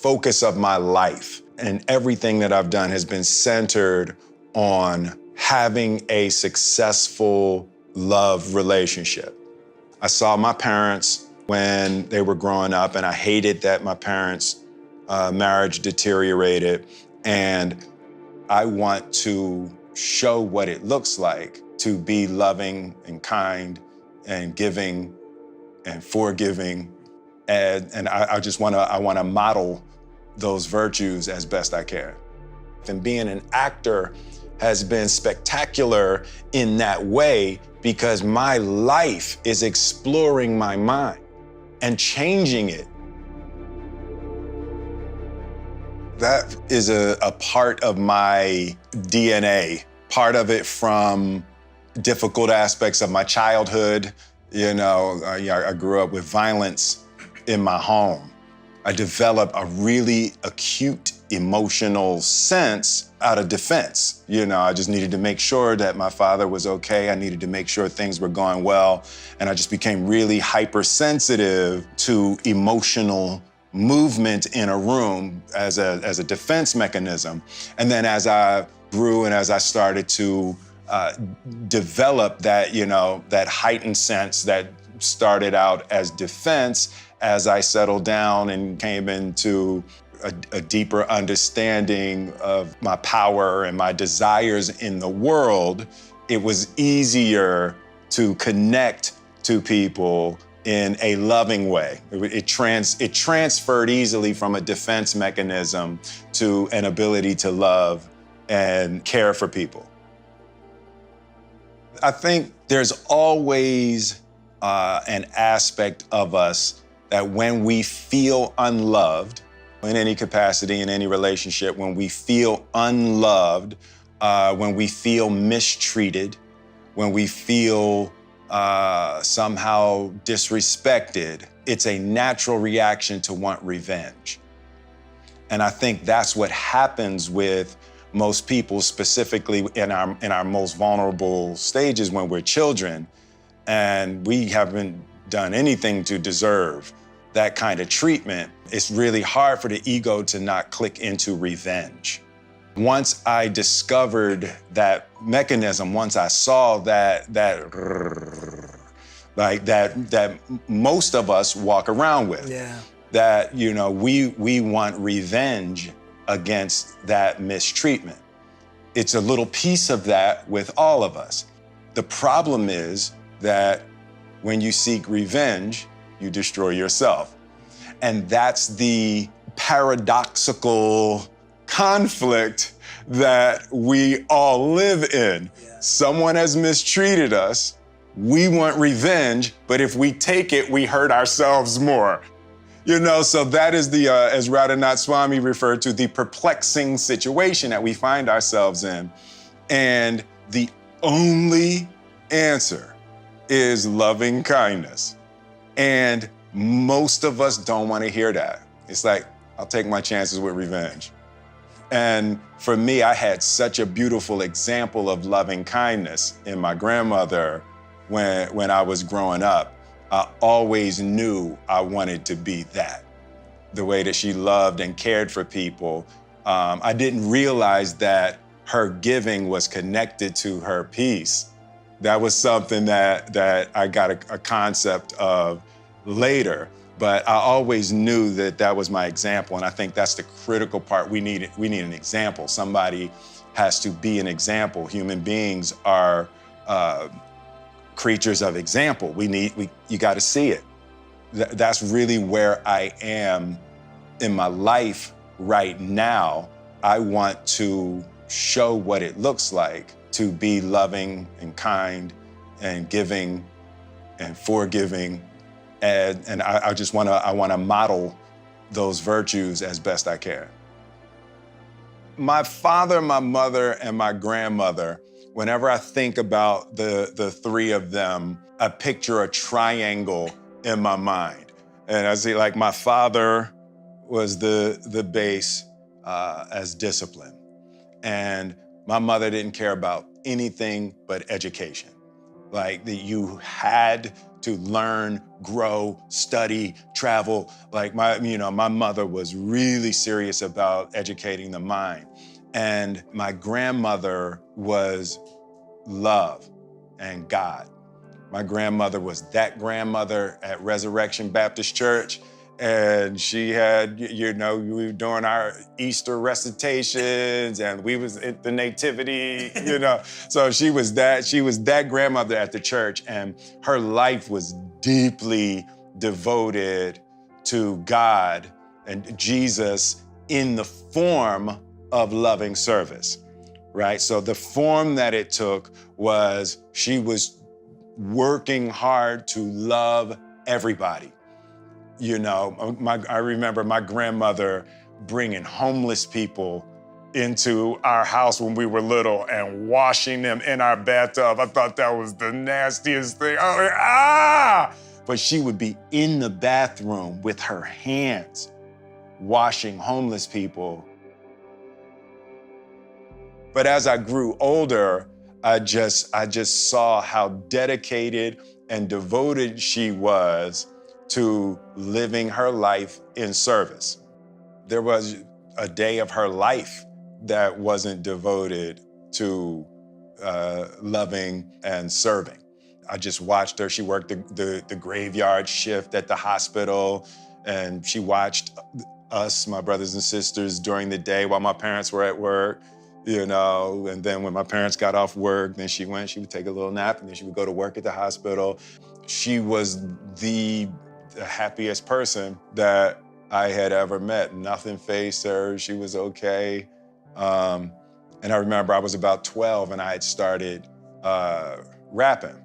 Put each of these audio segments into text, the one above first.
focus of my life and everything that I've done has been centered on having a successful love relationship. I saw my parents when they were growing up, and I hated that my parents' marriage deteriorated. And I want to show what it looks like to be loving and kind and giving and forgiving. And I just wanna model those virtues as best I can. And being an actor has been spectacular in that way because my life is exploring my mind and changing it. That is a part of my DNA, part of it from difficult aspects of my childhood. You know, I grew up with violence in my home. I developed a really acute emotional sense out of defense. You know, I just needed to make sure that my father was okay. I needed to make sure things were going well. And I just became really hypersensitive to emotional movement in a room as a defense mechanism. And then as I grew and as I started to develop that, you know, that heightened sense that started out as defense, as I settled down and came into a deeper understanding of my power and my desires in the world, it was easier to connect to people in a loving way. It transferred easily from a defense mechanism to an ability to love and care for people. I think there's always an aspect of us that when we feel unloved, in any capacity, in any relationship, when we feel unloved, when we feel mistreated, when we feel somehow disrespected, it's a natural reaction to want revenge. And I think that's what happens with most people, specifically in our most vulnerable stages when we're children, and we haven't done anything to deserve that kind of treatment. It's really hard for the ego to not click into revenge. Once I discovered that mechanism, once I saw that most of us walk around with, that, you know, we want revenge against that mistreatment. It's a little piece of that with all of us. The problem is that when you seek revenge, you destroy yourself. And that's the paradoxical conflict that we all live in. Someone has mistreated us, we want revenge, but if we take it, we hurt ourselves more. You know, so that is the, as Radhanath Swami referred to, the perplexing situation that we find ourselves in. And the only answer is loving kindness. And most of us don't want to hear that. It's like, I'll take my chances with revenge. And for me, I had such a beautiful example of loving kindness in my grandmother when I was growing up. I always knew I wanted to be that. The way that she loved and cared for people. I didn't realize that her giving was connected to her peace. That was something that I got a concept of later, but I always knew that that was my example, and I think that's the critical part. We need an example. Somebody has to be an example. Human beings are creatures of example. You got to see it. That's really where I am in my life right now. I want to show what it looks like to be loving and kind and giving and forgiving. And I want to model those virtues as best I can. My father, my mother, and my grandmother, whenever I think about the three of them, I picture a triangle in my mind. And I see, like, my father was the base as discipline. And my mother didn't care about anything but education. like that you had to learn, grow, study, travel. Like my mother was really serious about educating the mind. And my grandmother was love and God. My grandmother was that grandmother at Resurrection Baptist Church. And she had, we were doing our Easter recitations and we was at the nativity, So she was that grandmother at the church, and her life was deeply devoted to God and Jesus in the form of loving service, right? So the form that it took was she was working hard to love everybody. I remember my grandmother bringing homeless people into our house when we were little and washing them in our bathtub. I thought that was the nastiest thing. I was like, But she would be in the bathroom with her hands washing homeless people. But as I grew older, I just saw how dedicated and devoted she was to living her life in service. There was a day of her life that wasn't devoted to loving and serving. I just watched her. She worked the graveyard shift at the hospital, and she watched us, my brothers and sisters, during the day while my parents were at work. And then when my parents got off work, then she would take a little nap, and then she would go to work at the hospital. She was the happiest person that I had ever met. Nothing fazed her. She was okay. And I remember I was about 12 and I had started rapping.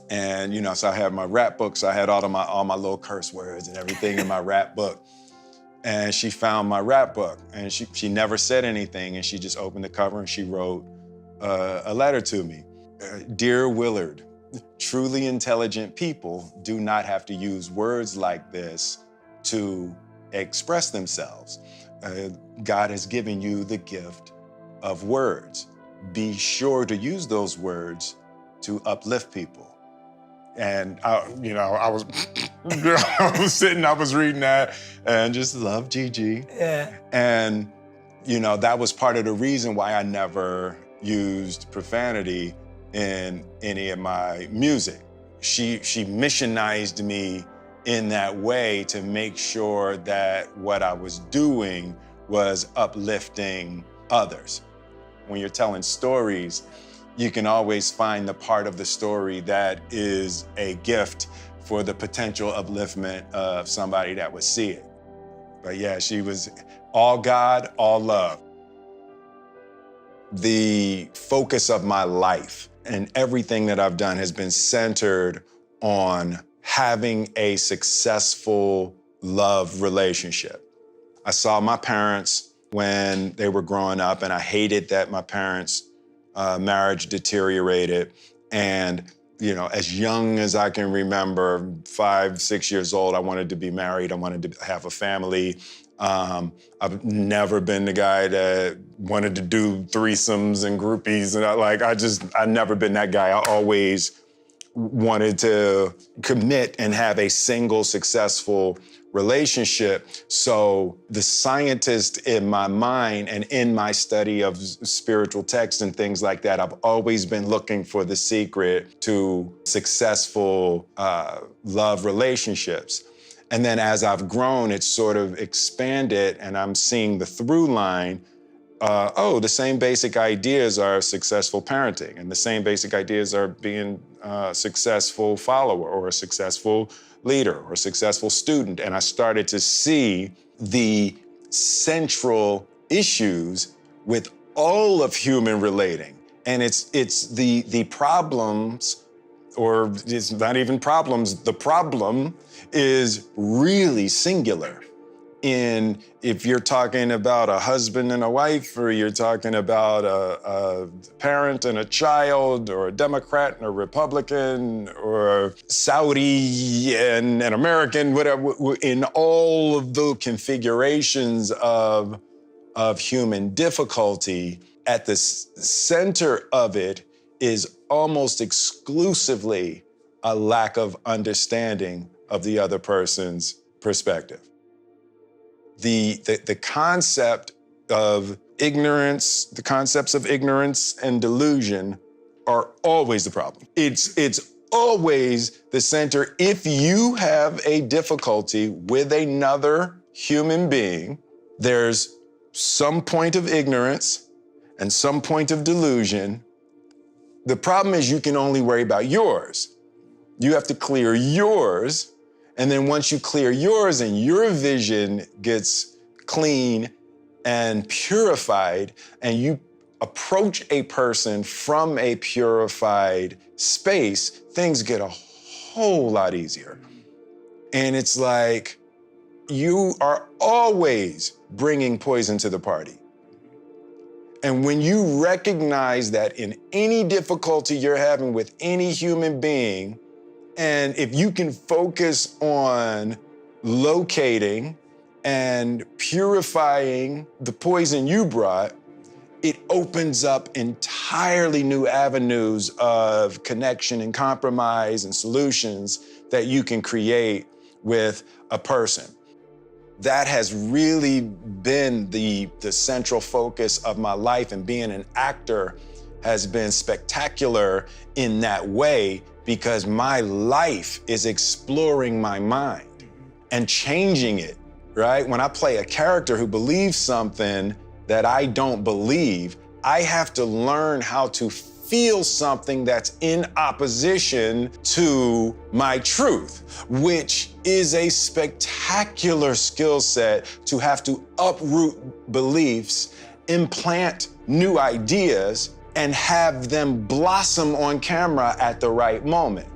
And, so I had my rap books. I had all my little curse words and everything in my rap book. And she found my rap book, and she never said anything, and she just opened the cover and she wrote a letter to me. Dear Willard, truly intelligent people do not have to use words like this to express themselves. God has given you the gift of words. Be sure to use those words to uplift people. And I was, I was reading that and just love Gigi. Yeah. And, that was part of the reason why I never used profanity in any of my music. She missionized me in that way to make sure that what I was doing was uplifting others. When you're telling stories, you can always find the part of the story that is a gift for the potential upliftment of somebody that would see it. But yeah, she was all God, all love. The focus of my life and everything that I've done has been centered on having a successful love relationship. I saw my parents when they were growing up, and I hated that my parents' marriage deteriorated. And, as young as I can remember, 5, 6 years old, I wanted to be married. I wanted to have a family. I've never been the guy that wanted to do threesomes and groupies. And I've never been that guy. I always wanted to commit and have a single successful relationship. So the scientist in my mind and in my study of spiritual texts and things like that, I've always been looking for the secret to successful love relationships. And then as I've grown, it's sort of expanded, and I'm seeing the through line. The same basic ideas are successful parenting, and the same basic ideas are being a successful follower or a successful leader or a successful student. And I started to see the central issues with all of human relating. And it's the problems, or it's not even problems, the problem is really singular. If you're talking about a husband and a wife, or you're talking about a parent and a child, or a Democrat and a Republican, or Saudi and an American, whatever, in all of the configurations of human difficulty, at the center of it is almost exclusively a lack of understanding of the other person's perspective. The concept of ignorance, the concepts of ignorance and delusion are always the problem. It's always the center. If you have a difficulty with another human being, there's some point of ignorance and some point of delusion. The problem is you can only worry about yours. You have to clear yours. And then once you clear yours and your vision gets clean and purified, and you approach a person from a purified space, things get a whole lot easier. And it's like you are always bringing poison to the party. And when you recognize that in any difficulty you're having with any human being, and if you can focus on locating and purifying the poison you brought, it opens up entirely new avenues of connection and compromise and solutions that you can create with a person. That has really been the central focus of my life, and being an actor has been spectacular in that way, because my life is exploring my mind and changing it, right? When I play a character who believes something that I don't believe, I have to learn how to feel something that's in opposition to my truth, which is a spectacular skill set to have to uproot beliefs, implant new ideas, and have them blossom on camera at the right moment.